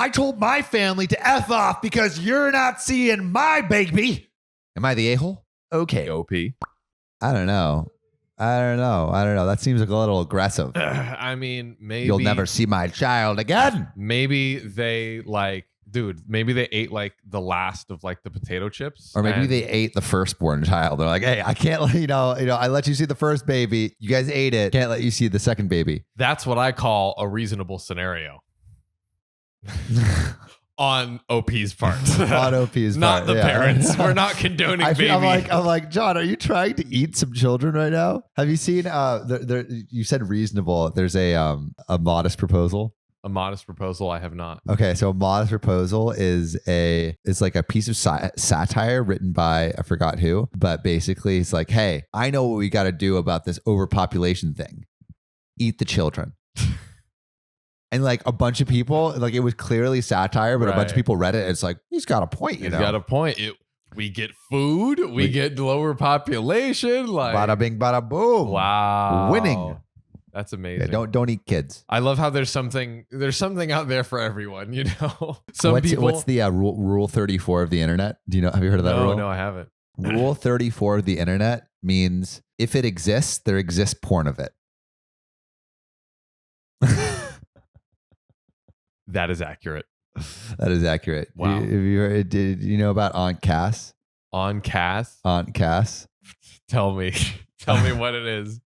I told my family to F off because you're not seeing my baby. Am I the a-hole? Okay. OP. I don't know. That seems like a little aggressive. I mean, maybe You'll never see my child again. Maybe they maybe they ate like the last of like the potato chips. Or maybe they ate the firstborn child. They're like, hey, I can't let I let you see the first baby. You guys ate it. Can't let you see the second baby. That's what I call a reasonable scenario. On OP's part. On OP's part. Not the parents. We're not condoning baby. I'm like, John, are you trying to eat some children right now? Have you seen, you said reasonable. There's a modest proposal. A modest proposal? I have not. Okay, so a modest proposal is like a piece of satire written by, I forgot who, but basically it's like, hey, I know what we got to do about this overpopulation thing. Eat the children. And like a bunch of people, like it was clearly satire, but a bunch of people read it. It's like, he's got a point, He's got a point. We get food. We get lower population. Like bada bing, bada boom. Wow. Winning. That's amazing. Yeah, don't eat kids. I love how there's something out there for everyone, you know? What's the rule 34 of the internet? Do you know? Have you heard of that rule? No, I haven't. Rule 34 of the internet means if it exists, there exists porn of it. That is accurate. That is accurate. Wow. Did you know about Aunt Cass? Aunt Cass? Aunt Cass. Tell me what it is.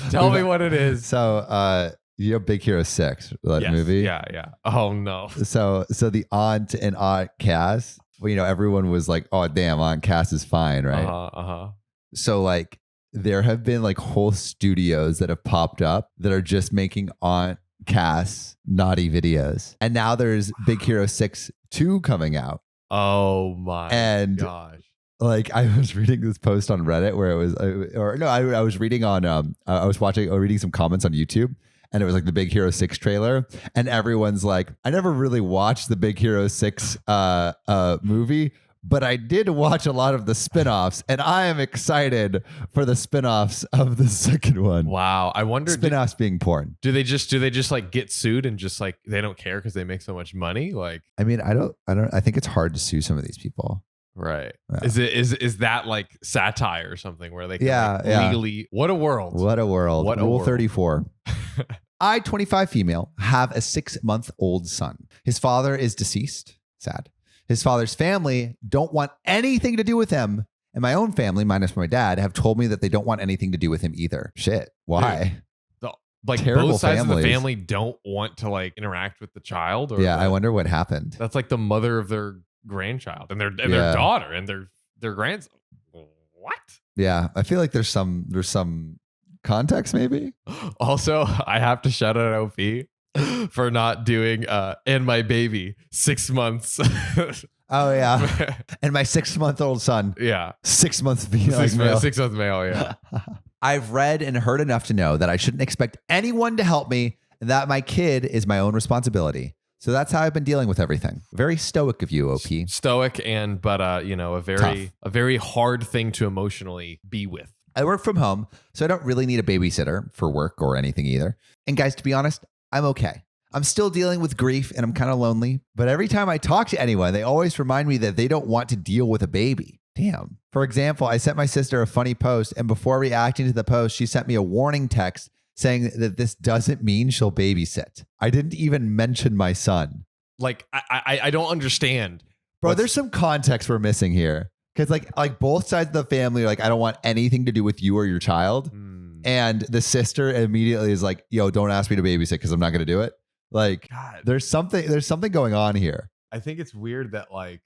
Tell me what it is. So, you know, Big Hero 6, that movie? Yeah. Oh no. So the aunt and Aunt Cass, well, you know, everyone was like, oh damn, Aunt Cass is fine, right? So like there have been like whole studios that have popped up that are just making Aunt Cass naughty videos. And now there's Big Hero 6 2 coming out. Oh my gosh. Like I was reading this post on Reddit where it was, I was reading on, I was reading some comments on YouTube, and it was like the Big Hero 6 trailer, and everyone's like, I never really watched the Big Hero 6 movie, but I did watch a lot of the spinoffs, and I am excited for the spinoffs of the second one. Wow. I wonder, spinoffs being porn. Do they just like get sued and just like they don't care because they make so much money? Like, I mean, I think it's hard to sue some of these people. Right. Yeah. Is that like satire or something where they can legally? What a world. What a world. Rule 34. I, 25 female, have a 6-month-old son. His father is deceased. Sad. His father's family don't want anything to do with him. And my own family, minus my dad, have told me that they don't want anything to do with him either. Shit. Why? Dude, like terrible both sides families. of the family don't want to like interact with the child? Or I wonder what happened. That's like the mother of their grandchild and their daughter and their grandson. What? Yeah, I feel like there's some context maybe. Also, I have to shout out OP for not doing and my baby 6 months. Oh yeah. And my 6-month-old son. Yeah. 6 months male. 6 month male, yeah. I've read and heard enough to know that I shouldn't expect anyone to help me and that my kid is my own responsibility. So that's how I've been dealing with everything. Very stoic of you, OP. Stoic, but a very hard thing to emotionally be with. I work from home, so I don't really need a babysitter for work or anything either. And guys, to be honest, I'm okay. I'm still dealing with grief and I'm kind of lonely. But every time I talk to anyone, they always remind me that they don't want to deal with a baby. Damn. For example, I sent my sister a funny post, and before reacting to the post, she sent me a warning text saying that this doesn't mean she'll babysit. I didn't even mention my son. Like, I don't understand. Bro, there's some context we're missing here. Because like both sides of the family are like, I don't want anything to do with you or your child. And the sister immediately is like, yo, don't ask me to babysit because I'm not going to do it. Like, God, there's something going on here. I think it's weird that like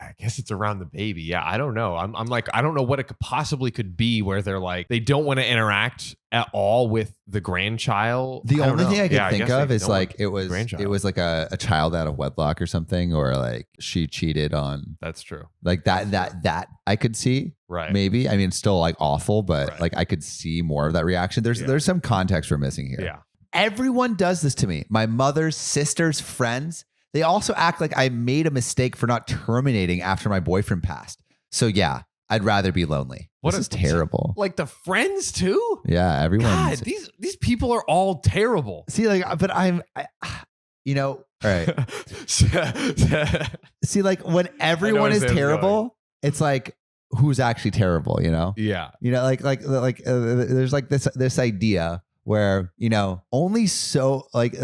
I guess it's around the baby. Yeah, I don't know. I'm like, I don't know what it could be where they're like, they don't want to interact at all with the grandchild. The only thing I can think of is like it was like a child out of wedlock or something, or like she cheated on. That's true. Like that I could see. Right. Maybe. I mean, it's still like awful, but like I could see more of that reaction. There's some context we're missing here. Yeah. Everyone does this to me. My mother's sisters, friends. They also act like I made a mistake for not terminating after my boyfriend passed. So yeah, I'd rather be lonely. This is terrible. Like the friends too? Yeah, everyone. God, these people are all terrible. See, like, but You know, all right. See, like when everyone is terrible, it's like, who's actually terrible, you know? Yeah. You know, there's like this idea where, you know, only so at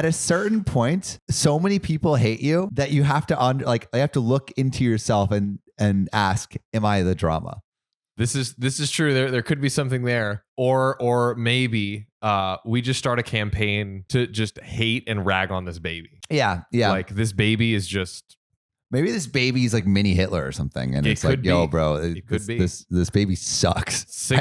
a certain point, so many people hate you that you have to you have to look into yourself and ask, am I the drama? This is true. There could be something there, or maybe we just start a campaign to just hate and rag on this baby. Yeah. Like this baby is just. Maybe this baby's like mini Hitler or something, and it's like, yo, bro, this baby sucks.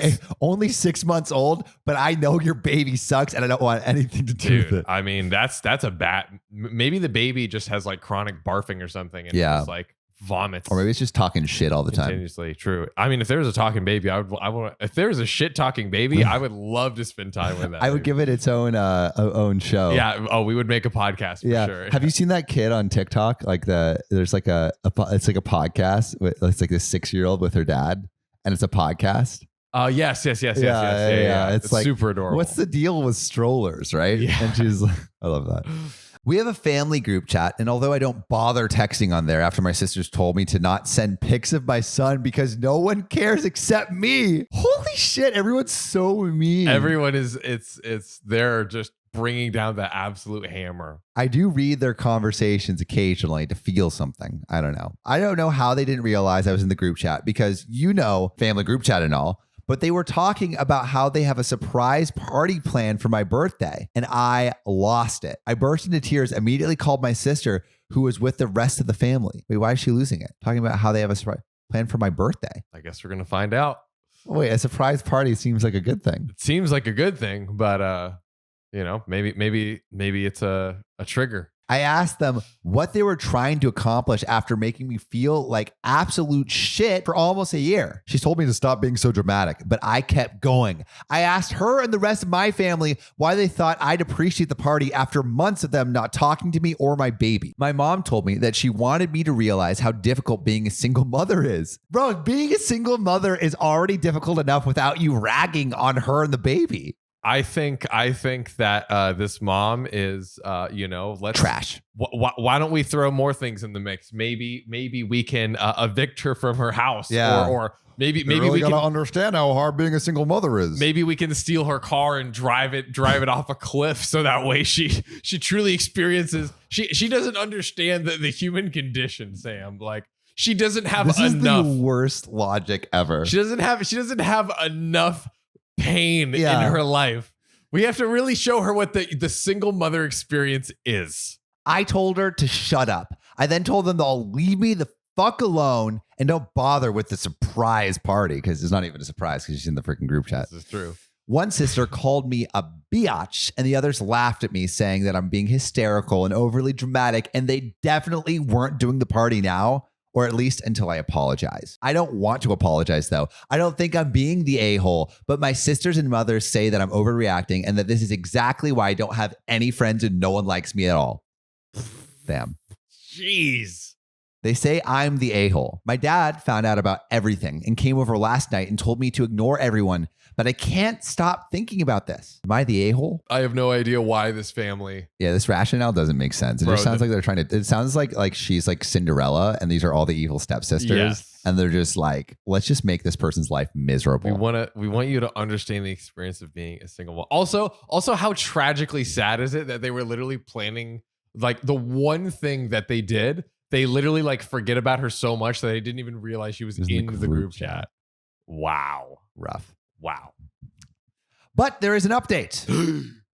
Only 6 months old, but I know your baby sucks, and I don't want anything to do with it. I mean, that's a bad. Maybe the baby just has like chronic barfing or something, and just like vomits, or maybe it's just talking shit all the time. Continuously. True. I mean, if there was a talking baby, I would. If there was a shit talking baby, I would love to spend time with that. I would give it its own show. Yeah. Oh, we would make a podcast. For sure. Have you seen that kid on TikTok? Like there's like it's like a podcast. It's like this 6-year-old with her dad, and it's a podcast. Yes. Yeah. It's like super adorable. What's the deal with strollers, right? Yeah. And she's like, I love that. We have a family group chat, and although I don't bother texting on there after my sisters told me to not send pics of my son because no one cares except me. Holy shit, everyone's so mean. Everyone is, they're just bringing down the absolute hammer. I do read their conversations occasionally to feel something. I don't know. I don't know how they didn't realize I was in the group chat because, you know, family group chat and all. But they were talking about how they have a surprise party planned for my birthday, and I lost it. I burst into tears, immediately called my sister, who was with the rest of the family. Wait, why is she losing it? Talking about how they have a surprise plan for my birthday. I guess we're going to find out. Wait, a surprise party seems like a good thing. It seems like a good thing, but you know, maybe it's a trigger. I asked them what they were trying to accomplish after making me feel like absolute shit for almost a year. She told me to stop being so dramatic, but I kept going. I asked her and the rest of my family why they thought I'd appreciate the party after months of them not talking to me or my baby. My mom told me that she wanted me to realize how difficult being a single mother is. Bro, being a single mother is already difficult enough without you ragging on her and the baby. I think that this mom is, let's trash. Why don't we throw more things in the mix? Maybe we can evict her from her house, or maybe really we gotta can understand how hard being a single mother is. Maybe we can steal her car and drive it off a cliff, so that way she truly experiences. She doesn't understand the human condition, Sam. Like she doesn't have enough. This is the worst logic ever. She doesn't have enough pain in her life. We have to really show her what the single mother experience is. I told her to shut up. I then told them to all leave me the fuck alone and don't bother with the surprise party, because it's not even a surprise because she's in the freaking group chat. This is true. One sister called me a biatch, and the others laughed at me, saying that I'm being hysterical and overly dramatic, and they definitely weren't doing the party now. Or at least until I apologize. I don't want to apologize, though. I don't think I'm being the a-hole, but my sisters and mothers say that I'm overreacting and that this is exactly why I don't have any friends and no one likes me at all. Damn. Jeez. They say I'm the a-hole. My dad found out about everything and came over last night and told me to ignore everyone, but I can't stop thinking about this. Am I the a-hole? I have no idea why this family. Yeah, this rationale doesn't make sense. It just sounds like they're trying to. It sounds like she's like Cinderella, and these are all the evil stepsisters, yes. And they're just like, let's just make this person's life miserable. We want you to understand the experience of being a single mom. Also, how tragically sad is it that they were literally planning like the one thing that they did. They literally like forget about her so much that they didn't even realize she was in the group chat. Wow. Rough. Wow. But there is an update.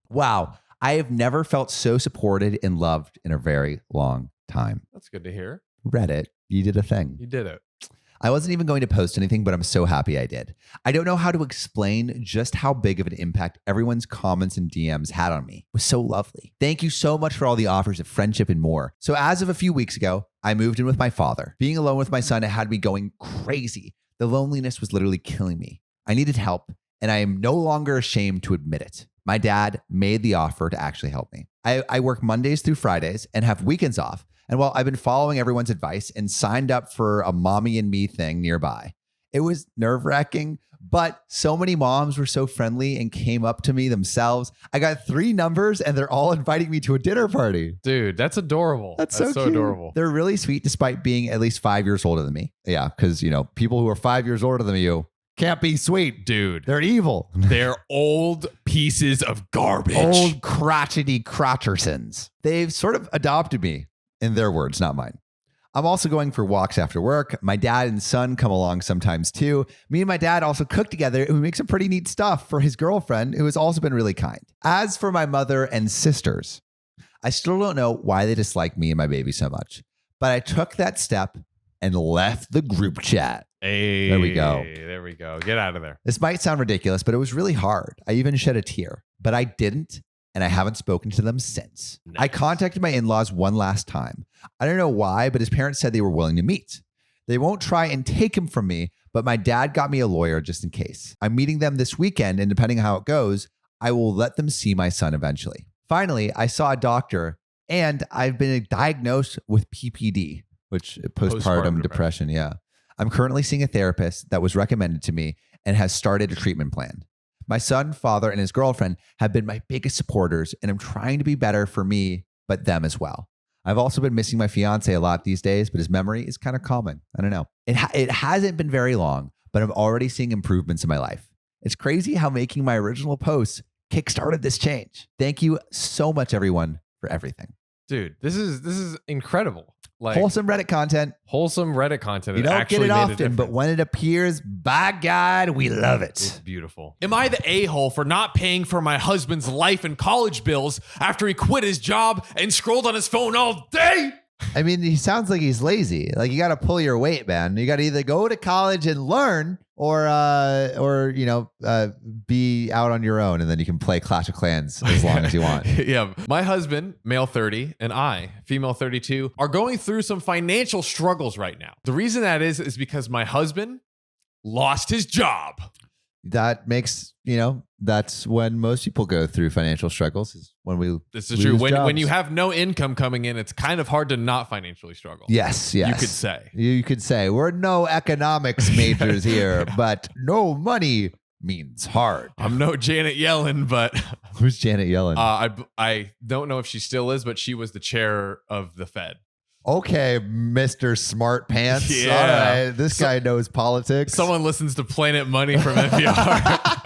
Wow. I have never felt so supported and loved in a very long time. That's good to hear. Reddit, you did a thing. You did it. I wasn't even going to post anything, but I'm so happy I did. I don't know how to explain just how big of an impact everyone's comments and DMs had on me. It was so lovely. Thank you so much for all the offers of friendship and more. So as of a few weeks ago, I moved in with my father. Being alone with my son had me going crazy. The loneliness was literally killing me. I needed help, and I am no longer ashamed to admit it. My dad made the offer to actually help me. I work Mondays through Fridays and have weekends off. And while I've been following everyone's advice and signed up for a mommy and me thing nearby, It was nerve-wracking, but so many moms were so friendly and came up to me themselves. I got 3 numbers and they're all inviting me to a dinner party. Dude, that's adorable. That's so cute. Adorable. They're really sweet despite being at least 5 years older than me. Yeah, because, people who are 5 years older than you can't be sweet. Dude. They're evil. They're old pieces of garbage. Old crotchety crotchersons. They've sort of adopted me, in their words, not mine. I'm also going for walks after work. My dad and son come along sometimes too. Me and my dad also cook together and we make some pretty neat stuff for his girlfriend, who has also been really kind. As for my mother and sisters, I still don't know why they dislike me and my baby so much, but I took that step and left the group chat. Hey, there we go. There we go. Get out of there. This might sound ridiculous, but it was really hard. I even shed a tear, but I didn't. And I haven't spoken to them since. Nice. I contacted my in-laws one last time. I don't know why, but his parents said they were willing to meet. They won't try and take him from me, but my dad got me a lawyer just in case. I'm meeting them this weekend, and depending on how it goes, I will let them see my son eventually. Finally, I saw a doctor, and I've been diagnosed with PPD, which postpartum depression. Yeah. I'm currently seeing a therapist that was recommended to me and has started a treatment plan. My son, father, and his girlfriend have been my biggest supporters, and I'm trying to be better for me, but them as well. I've also been missing my fiance a lot these days, but his memory is kind of calming. I don't know. It hasn't been very long, but I'm already seeing improvements in my life. It's crazy how making my original posts kickstarted this change. Thank you so much, everyone, for everything. Dude, this is incredible. Like wholesome Reddit content. Wholesome Reddit content. You don't get it often, but when it appears, by God, we love it. It's beautiful. Am I the a-hole for not paying for my husband's life and college bills after he quit his job and scrolled on his phone all day? I mean, he sounds like he's lazy. Like, you got to pull your weight, man. You got to either go to college and learn or be out on your own, and then you can play Clash of Clans as long as you want. Yeah. My husband, male 30, and I, female 32, are going through some financial struggles right now. The reason that is because my husband lost his job. That makes, that's when most people go through financial struggles, is when we This is true. When you have no income coming in, it's kind of hard to not financially struggle. Yes. You could say. You could say. We're no economics majors here, but no money means hard. I'm no Janet Yellen, but... Who's Janet Yellen? I don't know if she still is, but she was the chair of the Fed. Okay, Mr. Smart Pants. Yeah. All right. This guy knows politics. Someone listens to Planet Money from NPR.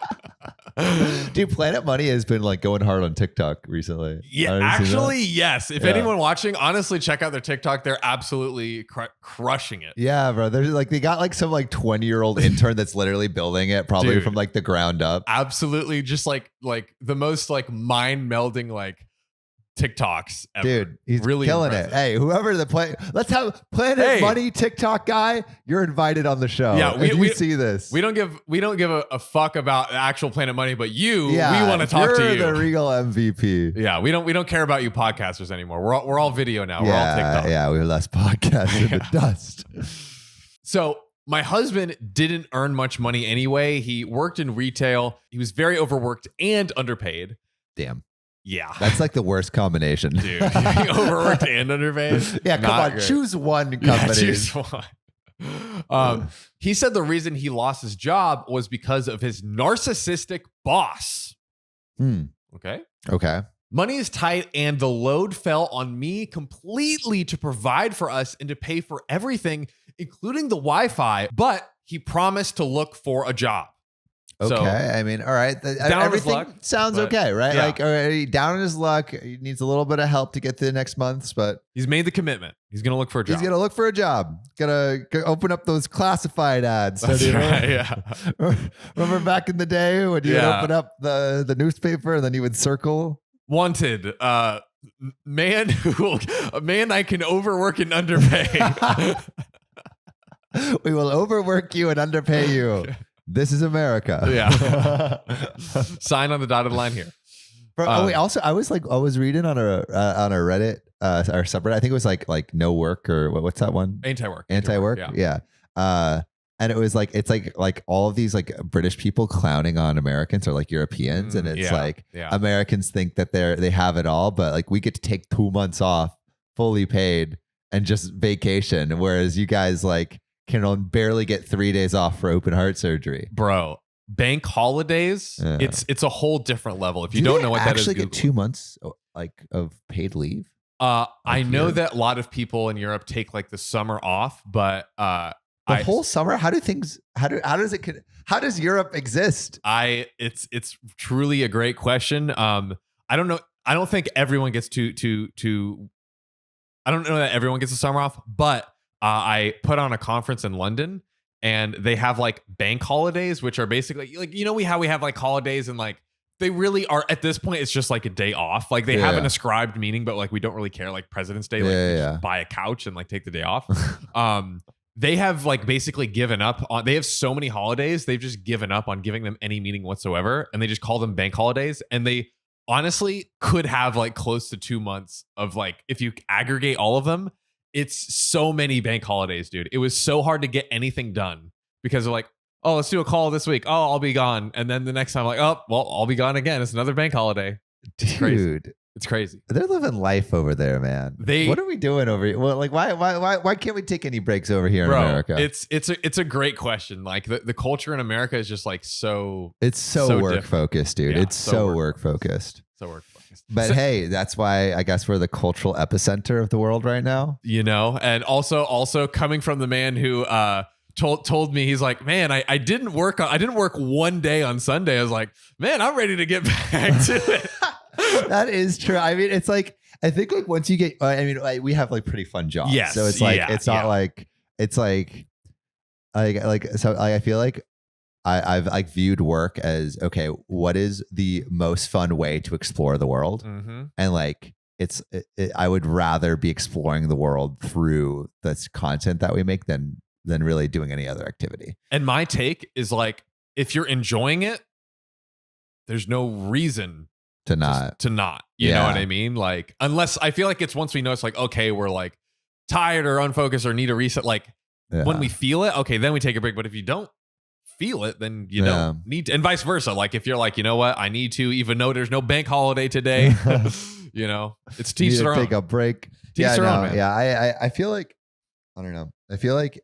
Dude, Planet Money has been like going hard on TikTok recently. Yeah, actually, yes. If anyone watching, honestly, check out their TikTok. They're absolutely crushing it. Yeah, bro. They got like some 20-year-old intern that's literally building it, probably from the ground up. Absolutely, just like the most mind melding TikToks ever. Dude, he's really killing impressive. it. Hey, whoever let's have Planet Money TikTok guy. You're invited on the show. Yeah, we see this. We don't give a fuck about actual Planet Money, but we want to talk to you. You're the real MVP. Yeah, we don't care about you podcasters anymore. We're all video now. We're all TikTok. Yeah, we less podcasts in the dust. So my husband didn't earn much money anyway. He worked in retail. He was very overworked and underpaid. Damn. Yeah. That's the worst combination. Dude, overworked and underpaid. Yeah, come on. Great. Choose one company. Yeah, choose one. He said the reason he lost his job was because of his narcissistic boss. Okay. Money is tight and the load fell on me completely to provide for us and to pay for everything, including the Wi-Fi, but he promised to look for a job. Okay. So, I mean, all right. Everything sounds okay, right? Yeah. Already down on his luck. He needs a little bit of help to get through the next months, but he's made the commitment. He's going to look for a job. He's going to look for a job. Going to open up those classified ads. That's right, yeah. Remember back in the day when you would open up the newspaper and then you would circle? Wanted. Man I can overwork and underpay. We will overwork you and underpay you. This is America. Yeah. Sign on the dotted line here. Bro, wait, also, I was reading on a Reddit or subreddit. I think it was like no work or what's that one? Anti-work. Yeah. And it was it's like all of these British people clowning on Americans or Europeans, and it's Americans think that they have it all, but we get to take 2 months off fully paid and just vacation, whereas you guys can barely get 3 days off for open heart surgery. Bro, bank holidays, Yeah. it's a whole different level. If you Do don't they know what that is, actually get Google 2 months like of paid leave. I know here? that a lot of people in Europe take like the summer off, but The whole summer. How does Europe exist? It's truly a great question. I don't know. I don't think everyone gets I don't know that everyone gets a summer off, but I put on a conference in London, and they have like bank holidays, which are basically like, you know, we have like holidays, and like they really are at this point. It's just like a day off. Like they have an ascribed meaning, but like we don't really care. Like President's Day, like we just buy a couch and like take the day off. They have like basically given up on. They have so many holidays. They've just given up on giving them any meaning whatsoever, and they just call them bank holidays. And they honestly could have like close to 2 months of like, if you aggregate all of them, it's so many bank holidays, dude. It was so hard to get anything done because they're like, oh, let's do a call this week. Oh, I'll be gone. And then the next time, like, oh, well, I'll be gone again. It's another bank holiday. Dude, it's crazy. They're living life over there, man. What are we doing over here? Well, like, why can't we take any breaks over here in America? It's a great question. Like the culture in America is just like so. It's so work different. Focused, dude. Yeah, it's so work focused. So work focused. But hey, that's why I guess we're the cultural epicenter of the world right now. You know, and also coming from the man who told me, he's like, man, I didn't work 1 day on Sunday. I was like, man, I'm ready to get back to it. That is true. I mean, it's like, I think like once you get, I mean, like, we have like pretty fun jobs. Yes. So it's like, it's not like, it's like so I feel like I've like viewed work as, okay, what is the most fun way to explore the world? Mm-hmm. And like, I would rather be exploring the world through this content that we make than really doing any other activity. And my take is like, if you're enjoying it, there's no reason to not, you know what I mean? Like, unless I feel like it's once we know it's like, okay, we're like tired or unfocused or need a reset. Like when we feel it, okay, then we take a break. But if you don't feel it, then you don't need to, and vice versa. Like if you're like, you know what, I need to, even though there's no bank holiday today, you know, it's teach their own. Take a break. Teach their own, man. Yeah. I feel like, I don't know. I feel like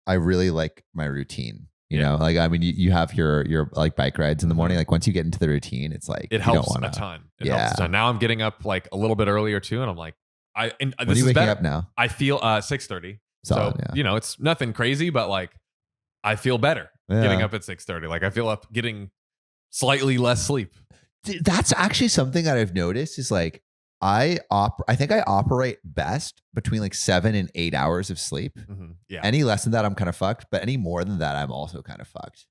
I really like my routine. You know, like, I mean, you have your like bike rides in the morning. Like once you get into the routine, it's like, it helps a ton. It helps a ton. Now I'm getting up like a little bit earlier too. And I'm like, when are you waking up now? I feel 6:30. So, you know, it's nothing crazy, but like I feel better getting up at 6:30. Like I feel up getting slightly less sleep. That's actually something that I've noticed is like, I think I operate best between like 7 and 8 hours of sleep. Mm-hmm. Yeah. Any less than that, I'm kind of fucked. But any more than that, I'm also kind of fucked.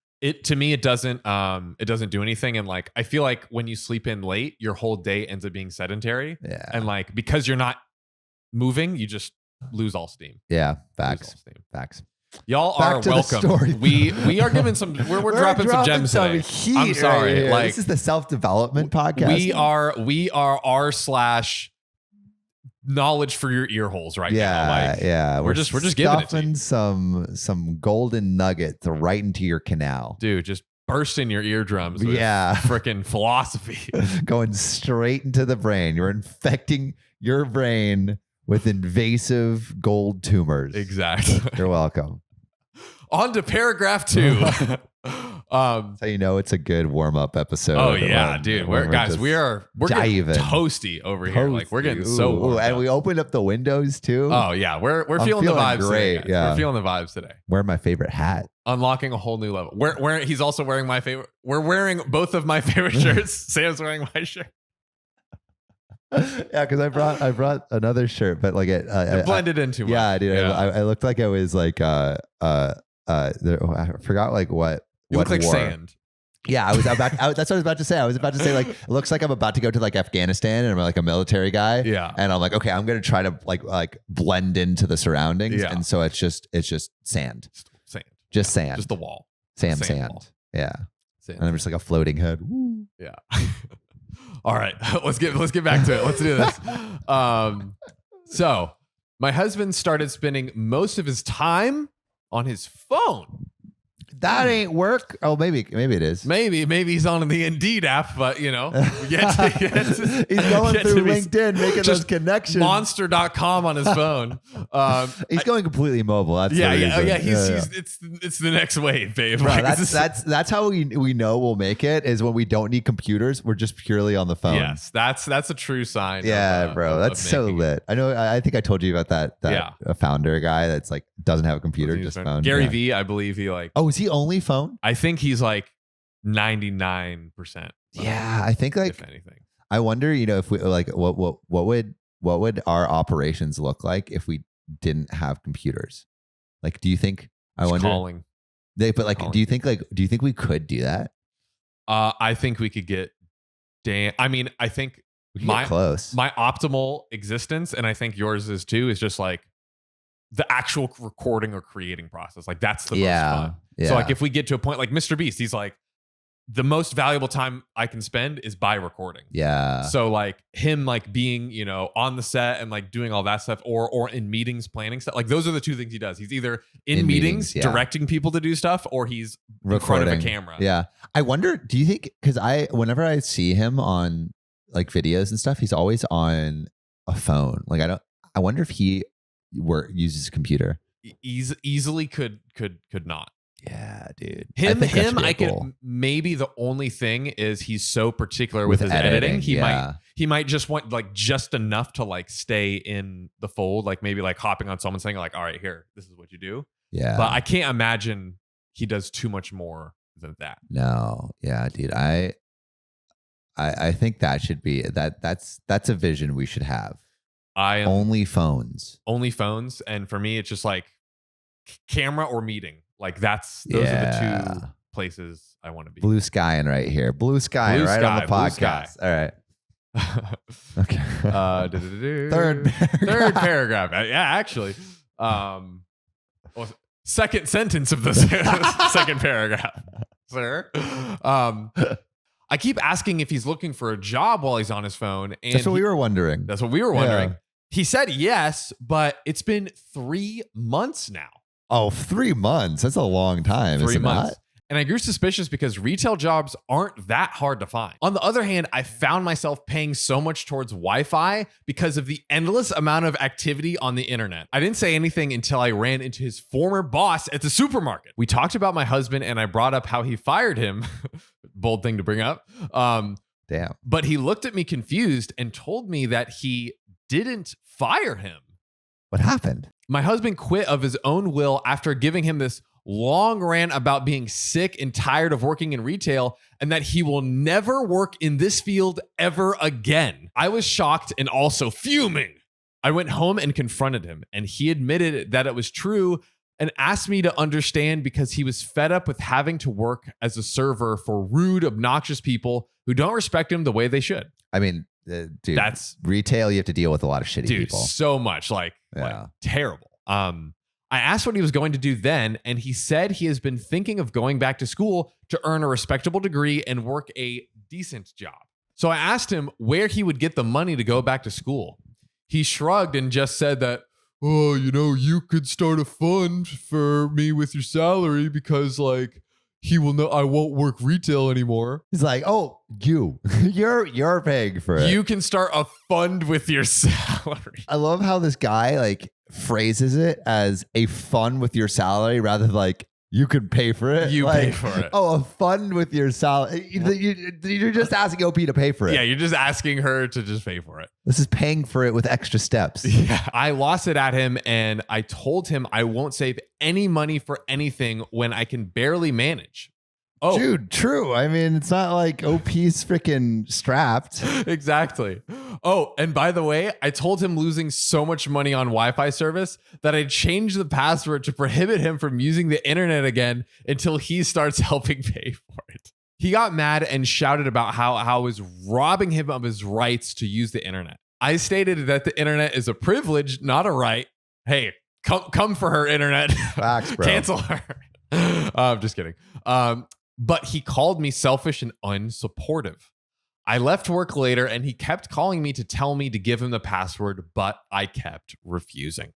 To me, it doesn't do anything. And like, I feel like when you sleep in late, your whole day ends up being sedentary. Yeah. And like, because you're not moving, you just lose all steam. Yeah. Facts. Y'all Back are to welcome. The story. We are giving some. We're dropping some gems today. Heat I'm sorry. Right, like this is the self-development podcast. We are r/ knowledge for your ear holes right now. Like, we're just giving it to you. some golden nuggets right into your canal, dude. Just bursting your eardrums. With freaking philosophy going straight into the brain. You're infecting your brain with invasive gold tumors. Exactly. You're welcome. On to paragraph 2. So you know it's a good warm-up episode. Oh yeah, dude. We're getting toasty over here. Like we're getting so warm. And we opened up the windows too. Oh yeah, we're feeling the vibes great. today. Yeah. We're feeling the vibes today. Wearing my favorite hat. Unlocking a whole new level. He's also wearing my favorite. We're wearing both of my favorite shirts. Sam's wearing my shirt. Yeah, because I brought another shirt, but like it blended in too much. Yeah, dude. Yeah. I looked like I was like I forgot like what. You look like sand. Yeah, that's what I was about to say. I was about to say like, it looks like I'm about to go to like Afghanistan and I'm like a military guy. Yeah. And I'm like, okay, I'm gonna try to like blend into the surroundings. Yeah. And so it's just sand. Sand. Just sand. Just the wall. Sand. Wall. Yeah. Sand. And I'm just like a floating head. Woo. Yeah. All right. Let's get back to it. Let's do this. So my husband started spending most of his time on his phone. That ain't work. Oh, maybe it is. Maybe he's on the Indeed app, but He's going through LinkedIn, making those connections. Monster.com on his phone. He's going completely mobile. That's yeah. It's the next wave, babe. Bro, Like, that's how we know we'll make it, is when we don't need computers. We're just purely on the phone. Yes, that's a true sign. Yeah, bro. That's so lit. I know. I think I told you about that a founder guy that's like doesn't have a computer, just phone. Gary V, I believe he like. Oh, is he only phone? I think he's like 99%. Yeah, I think like if anything. I wonder, if we like what would our operations look like if we didn't have computers? Like, do you think? I wonder. Calling. Do you think we could do that? I think we could get. I mean, I think my optimal existence, and I think yours is too, is just like the actual recording or creating process. Like that's the most fun. Yeah. So like if we get to a point like Mr. Beast, he's like, the most valuable time I can spend is by recording. Yeah. So like him like being, on the set and like doing all that stuff or in meetings, planning stuff. Like those are the two things he does. He's either in meetings directing people to do stuff, or he's recording in front of a camera. Yeah. I wonder, do you think, because whenever I see him on like videos and stuff, he's always on a phone. Like I wonder if he uses a computer. Easily could not. Yeah, dude. I could maybe the only thing is he's so particular with his editing. He might just want like just enough to like stay in the fold, like maybe like hopping on someone saying like, all right, here, this is what you do. Yeah. But I can't imagine he does too much more than that. No. Yeah, dude. I think that should be that's a vision we should have. Only phones. And for me, it's just like camera or meeting. Like those are the two places I want to be. Blue skying right here. Blue sky on the podcast. All right. Okay. Third paragraph. Yeah, actually. Second sentence of the second paragraph, sir. I keep asking if he's looking for a job while he's on his phone. And that's what we were wondering. Yeah. He said yes, but it's been 3 months now. Oh, 3 months. That's a long time. 3 months. And I grew suspicious because retail jobs aren't that hard to find. On the other hand, I found myself paying so much towards Wi-Fi because of the endless amount of activity on the internet. I didn't say anything until I ran into his former boss at the supermarket. We talked about my husband and I brought up how he fired him. Bold thing to bring up. Damn. But he looked at me confused and told me that he didn't fire him. What happened? My husband quit of his own will after giving him this long rant about being sick and tired of working in retail and that he will never work in this field ever again. I was shocked and also fuming. I went home and confronted him, and he admitted that it was true and asked me to understand because he was fed up with having to work as a server for rude, obnoxious people who don't respect him the way they should. I mean, dude, that's retail. You have to deal with a lot of shitty people. So much like terrible. I asked what he was going to do then, and he said he has been thinking of going back to school to earn a respectable degree and work a decent job. So I asked him where he would get the money to go back to school. He shrugged and just said that, oh, you could start a fund for me with your salary because like he will know I won't work retail anymore. He's like, oh, you're paying for it. You can start a fund with your salary. I love how this guy like phrases it as a fund with your salary rather than like you could pay for it. You like, pay for it. Oh, a fund with your salary. You're just asking OP to pay for it. Yeah, you're just asking her to just pay for it. This is paying for it with extra steps. Yeah, I lost it at him and I told him I won't save any money for anything when I can barely manage. Oh, dude, true. I mean, it's not like OP's freaking strapped. Exactly. Oh, and by the way, I told him losing so much money on Wi-Fi service that I changed the password to prohibit him from using the internet again until he starts helping pay for it. He got mad and shouted about how I was robbing him of his rights to use the internet. I stated that the internet is a privilege, not a right. Hey, come for her, internet. Facts, bro. Cancel her. I'm just kidding. But he called me selfish and unsupportive. I left work later and he kept calling me to tell me to give him the password, but I kept refusing.